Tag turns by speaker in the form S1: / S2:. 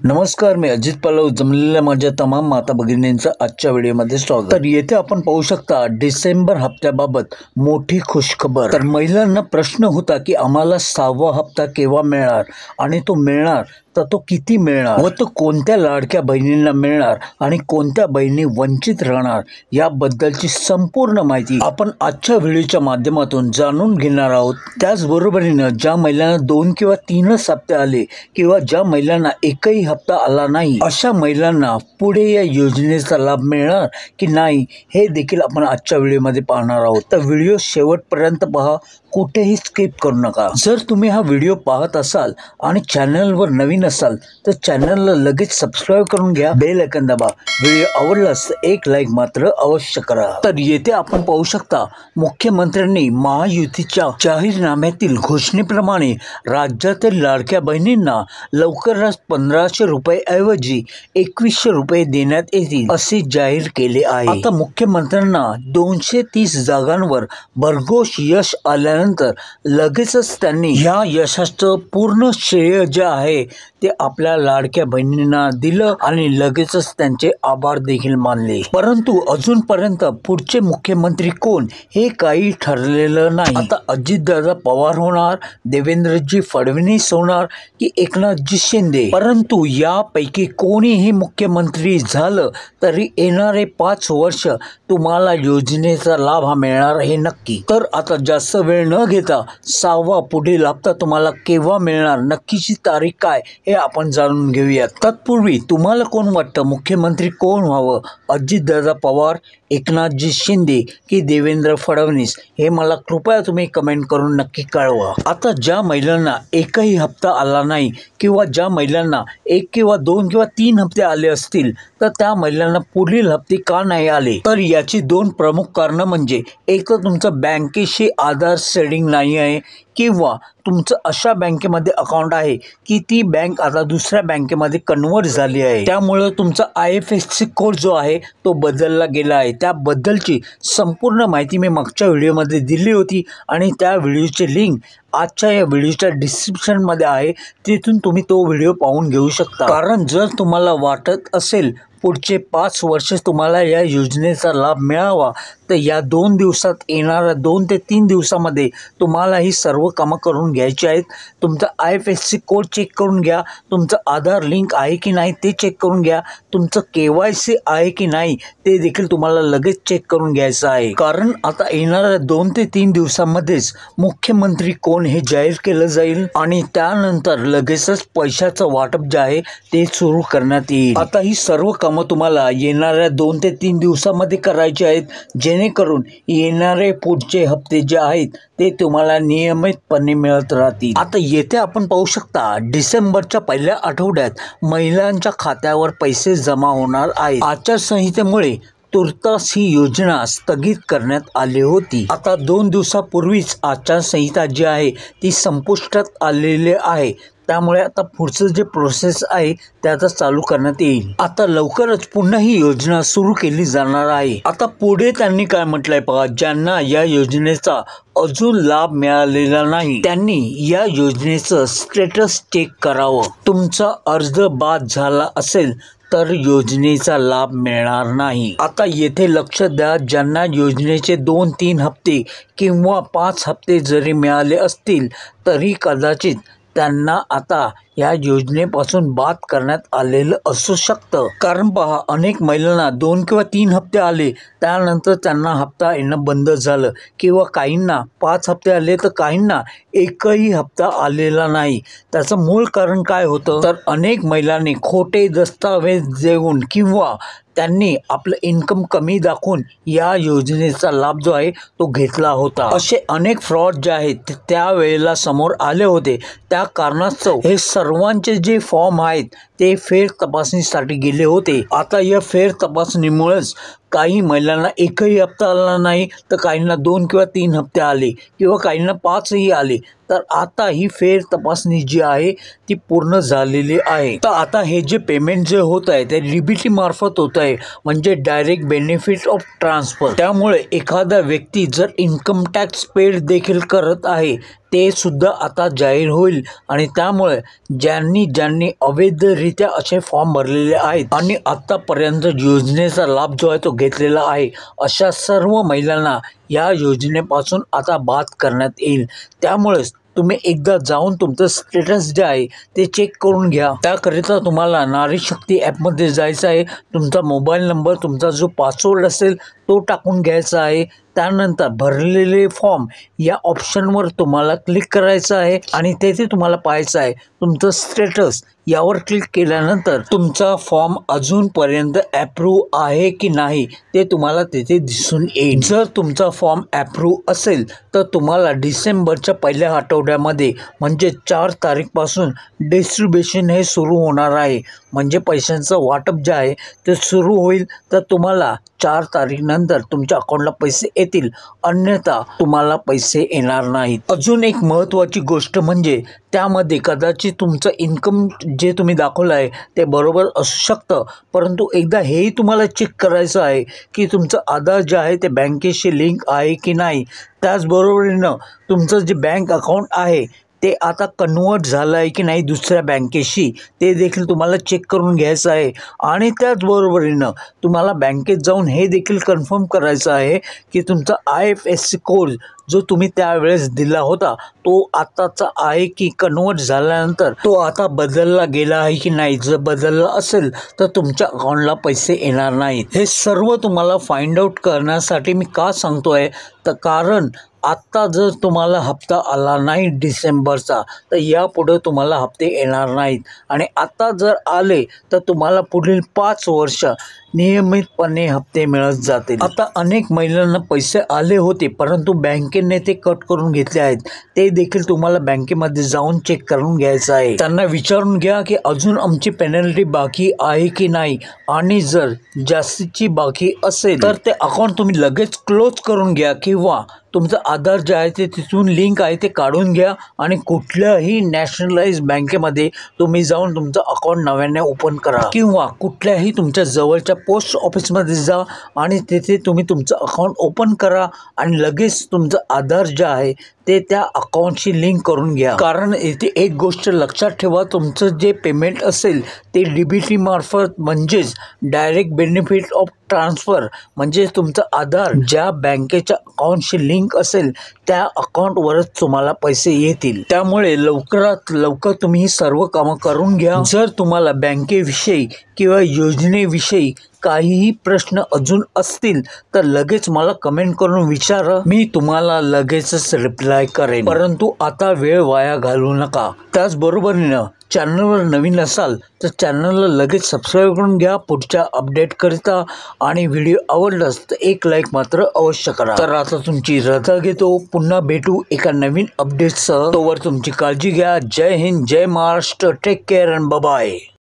S1: नमस्कार, मी अजित पल्लव. जमलेल्या माझ्या तमाम माता भगिनींचं आजच्या व्हिडिओमध्ये स्वागत. तर येथे आपण पाहू शकता डिसेंबर हप्त्याबाबत मोठी खुशखबर. तर महिलांना प्रश्न होता की आम्हाला 6वा हप्ता केव्हा मिळणार आणि तो मिळणार तर तो किती मिळणार व तो कोणत्या लाडक्या बहिणींना मिळणार आणि कोणत्या बहिणी वंचित राहणार याबद्दलची संपूर्ण माहिती आपण आजच्या व्हिडिओच्या माध्यमातून जाणून घेणार आहोत. त्याचबरोबरीने ज्या महिलांना 2 किंवा 3च हप्ते आले किंवा ज्या महिलांना एकही हप्ता आला नाही अशा महिलांना पुढे या योजनेचा लाभ मिळणार की नाही हे देखील आपण आजच्या व्हिडिओमध्ये पाहणार आहोत. तर व्हिडिओ शेवटपर्यंत पहा, कुठेही स्किप करू नका. जर तुम्ही हा व्हिडिओ पाहत असाल आणि चॅनलवर नवीन असाल तर चॅनलला लगेच सबस्क्राईब करून घ्या, बेल आयकॉन दाबा. व्हिडिओ आवडलास तर एक लाईक मात्र अवश्य करा. तर येथे आपण पाहू शकता मुख्यमंत्र्यांनी महायुतीच्या जाहीरनाम्यातील घोषणेप्रमाणे राज्यातील लाडक्या बहिणींना लवकरच 1500 रुपये ऐवजी 2100 रुपये देण्यात येतील असे जाहीर केले आहे. आता मुख्यमंत्र्यांना 230 जागांवर भरघोस यश आल्यानंतर लगेचच त्यांनी ह्या यशाचं पूर्ण श्रेय जे आहे ते आपल्या लाडक्या बहिणींना दिलं आणि लगेचच त्यांचे आभार देखील मानले. परंतु अजूनपर्यंत पुढचे मुख्यमंत्री कोण हे काही ठरलेलं नाही. आता अजितदादा पवार होणार, देवेंद्रजी फडणवीस होणार की एकनाथजी शिंदे. परंतु यापैकी कोणीही मुख्यमंत्री झालं तरी येणारे 5 वर्ष तुम्हाला योजनेचा लाभ हा मिळणार हे नक्की. तर आता जास्त वेळ न घेता 6वा पुढील हप्ता तुम्हाला केव्हा मिळणार, नक्कीची तारीख काय हे आपण जाणून घेऊयात. तत्पूर्वी तुम्हाला कोण वाटतं मुख्यमंत्री कोण व्हावं, अजितदादा पवार, एकनाथजी शिंदे की देवेंद्र फडणवीस, हे मला कृपया तुम्ही कमेंट करून नक्की कळवा. आता ज्या महिलांना एकही हप्ता आला नाही किंवा ज्या महिलांना 1 किंवा 2 किंवा 3 हप्ते आले असतील तर त्या महिलांना पुढील हप्ते का नाही आले, तर याची 2 प्रमुख कारणं म्हणजे एक तर तुमचं बँकेशी आधार सेडिंग नाही आहे किंवा तुमचं अशा बँकेमध्ये अकाउंट आहे की ती बँक आता दुसऱ्या बँकेमध्ये कन्वर्ट झाली आहे, त्यामुळं तुमचा IFSC कोड जो आहे तो बदलला गेला आहे. त्याबद्दलची संपूर्ण माहिती मी मागच्या व्हिडिओमध्ये दिली होती आणि त्या व्हिडिओची लिंक आजच्या या व्हिडिओच्या डिस्क्रिप्शनमध्ये आहे, तिथून तुम्ही तो व्हिडिओ पाहून घेऊ शकता. कारण जर तुम्हाला वाटत असेल पुढचे 5 वर्ष तुम्हाला या योजनेचा लाभ मिळावा तर या 2 दिवसात येणाऱ्या 2 ते 3 दिवसामध्ये तुम्हाला ही सर्व कामं करून घ्यायची आहेत. तुमचा IFSC कोड चेक करून घ्या, तुमचं आधार लिंक आहे की नाही ते चेक करून घ्या, तुमचं KYC आहे की नाही ते देखील तुम्हाला लगेच चेक करून घ्यायचं आहे. कारण आता येणाऱ्या 2 ते 3 दिवसामध्येच मुख्यमंत्री कोण हे जाहीर केलं जाईल आणि त्यानंतर लगेचच पैशाचं वाटप जे आहे ते सुरू करण्यात येईल. आता ही सर्व कामं तुम्हाला येणाऱ्या 2 ते 3 दिवसामध्ये करायचे आहेत, जेणेकरून येणारे पुढचे हप्ते जे आहेत ते तुम्हाला नियमितपणे मिळत राहतील. आता येथे आपण पाहू शकता डिसेंबरच्या पहिल्या आठवड्यात महिलांच्या खात्यावर पैसे जमा होणार आहेत. आचारसंहितेमुळे तुर्तास ही योजना स्थगित करण्यात आली होती. आता 2 दिवसापूर्वीच आचारसंहिता जी आहे ती संपुष्टात आलेली आहे, त्यामुळे आता पुढचं जे प्रोसेस आहे ते आता चालू करण्यात येईल. आता लवकरच पुन्हा ही योजना सुरू केली जाणार आहे. आता पुढे त्यांनी काय म्हटलंय पहा, ज्यांना या योजनेचा अजून लाभ मिळालेला नाही त्यांनी या योजनेचं स्टेटस चेक करावं. तुमचा अर्ज बाद झाला असेल तर योजनेचा लाभ मिळणार नाही. आता येथे लक्ष द्या, ज्यांना योजनेचे 2-3 हप्ते किंवा 5 हप्ते जरी मिळाले असतील तरी कदाचित त्यांना आता या योजनेपासून बाद करण्यात आलेलं असू शकतं. कारण पहा, अनेक महिलांना 2 किंवा 3 हप्ते आले त्यानंतर त्यांना हप्ता येणं बंद झालं किंवा काहींना 5 हप्ते आले तर काहींना एकही हप्ता आलेला नाही. त्याचं मूळ कारण काय होतं, तर अनेक महिलांनी खोटे दस्तावेज देऊन किंवा त्यांनी आपलं इन्कम कमी दाखवून या योजनेचा लाभ जो आहे तो घेतला होता. असे अनेक फ्रॉड जे आहेत त्यावेळेला समोर आले होते. त्या कारणास्तव हे सर्वांचे जे फॉर्म आहेत ते फेर तपासणीसाठी गेले होते. आता या फेर तपासणीमुळेच काही महिलांना एकही हप्ता आला नाही तर काहींना 2 किंवा 3 हप्ते आले किंवा काहींना 5ही आले. तर आता ही फेर तपासणी जी आहे ती पूर्ण झालेली आहे. तर आता हे जे पेमेंट जे होत आहे ते DBT मार्फत होत आहे, म्हणजे डायरेक्ट बेनिफिट ऑफ ट्रान्सफर. त्यामुळे एखादा व्यक्ती जर इन्कम टॅक्स पेड देखील करत आहे ते सुद्धा आता जाहीर होईल आणि त्यामुळे ज्यांनी अवैधरित्या नियमितरित्या असे फॉर्म भरलेले आहेत आणि आतापर्यंत योजनेचा लाभ जो आहे तो घेतलेला आहे, अशा सर्व महिलांना या योजनेपासून आता बाद करण्यात येईल। त्यामुळेच तुम्ही एकदा जाऊन तुमचं स्टेटस जे आहे ते चेक करून घ्या। त्याकरिता तुम्हाला नारी शक्ती ॲपमध्ये जायचं आहे। तुमचा मोबाईल नंबर, तुमचा जो पासवर्ड असेल तो टाकून घ्यायचा आहे। त्यानंतर भरलेले फॉर्म या ऑप्शनवर तुम्हाला क्लिक करायचं आहे आणि तेथे तुम्हाला पाहायचं आहे तुमचं स्टेटस। यावर क्लिक केल्यानंतर तुमचा फॉर्म अजूनपर्यंत ॲप्रूव्ह आहे की नाही ते तुम्हाला तेथे दिसून येईल। जर तुमचा फॉर्म ॲप्रूव्ह असेल तर तुम्हाला डिसेंबरच्या पहिल्या आठवड्यामध्ये म्हणजे 4 तारीखपासून डिस्ट्रीब्युशन हे सुरू होणार आहे। म्हणजे पैशांचं वाटप जे आहे ते सुरू होईल। तर तुम्हाला 4 तारीखनंतर तुमच्या अकाउंटला पैसे येतील, अन्यथा तुम्हाला पैसे येणार नाहीत। अजून एक महत्त्वाची गोष्ट म्हणजे त्यामध्ये कदाचित तुमचं इन्कम जे तुम्ही दाखवलं आहे ते बरोबर असू शकतं, परंतु एकदा हेही तुम्हाला चेक करायचं आहे की तुमचं आधार जे आहे ते बँकेशी लिंक आहे की नाही। त्याचबरोबरीनं तुमचं जे बँक अकाउंट आहे ते आता कन्वर्ट झालं आहे की नाही दुसऱ्या बँकेशी, ते देखील तुम्हाला चेक करून घ्यायचं आहे। आणि त्याचबरोबरीनं तुम्हाला बँकेत जाऊन हे देखील कन्फर्म करायचं आहे की तुमचा IFSC कोड जो तुम्ही त्यावेळेस दिला होता तो आताचा आहे की कन्वर्ट झाल्यानंतर तो आता बदलला गेला आहे की नाही। जर बदलला असेल तर तुमच्या अकाउंटला पैसे येणार नाहीत। हे सर्व तुम्हाला फाइंड आउट करण्यासाठी मी का सांगतोय तर कारण आत्ता जर तुम्हाला हप्ता आला नाही डिसेंबरचा तर यापुढे तुम्हाला हप्ते येणार नाहीत आणि आता जर आले तर तुम्हाला पुढील 5 वर्ष नियमितपणे हप्ते मिळत जातील। आता अनेक महिलांना पैसे आले होते परंतु बँकेने ते कट करून घेतले आहेत, ते देखील तुम्हाला बँकेमध्ये जाऊन चेक करून घ्यायचं आहे। त्यांना विचारून घ्या की अजून आमची पेनल्टी बाकी आहे की नाही आणि जर जास्तीची बाकी असेल तर ते अकाउंट तुम्ही लगेच क्लोज करून घ्या किंवा तुमचं आधार जे आहे ते तिथून लिंक आहे ते काढून घ्या आणि कुठल्याही नॅशनलाइज बँकेमध्ये तुम्ही जाऊन तुमचं अकाउंट नव्याने ओपन करा किंवा कुठल्याही तुमच्या जवळच्या पोस्ट ऑफिसमध्ये जा आणि तिथे तुम्ही तुमचं अकाउंट ओपन करा आणि लगेच तुमचं आधार जे आहे ते त्या अकाउंटशी लिंक करून घ्या। कारण इथे एक गोष्ट लक्षात ठेवा, तुमचं जे पेमेंट असेल ते DBT मार्फत म्हणजेच डायरेक्ट बेनिफिट ऑफ ट्रान्सफर म्हणजे तुमचं आधार ज्या बँकेच्या अकाउंटशी लिंक असेल त्या अकाउंटवरच तुम्हाला पैसे येतील। त्यामुळे लवकरात लवकर तुम्ही ही सर्व कामं करून घ्या। जर तुम्हाला बँकेविषयी किंवा योजनेविषयी काहीही प्रश्न अजून असतील तर लगेच मला कमेंट करून विचारा, मी तुम्हाला लगेचच रिप्लाय करेन। परंतु आता वेळ वाया घालवू नका। त्याचबरोबरीनं चॅनलवर नवीन असाल तर चॅनलला लगेच सबस्क्राईब करून घ्या पुढच्या अपडेटकरिता आणि व्हिडिओ आवडलास तर एक लाईक मात्र अवश्य करा। तर आता तुमची रजा घेतो, पुन्हा भेटू एका नवीन अपडेटसह। तोवर तुमची काळजी घ्या। जय हिंद, जय Maharashtra, take care and bye bye.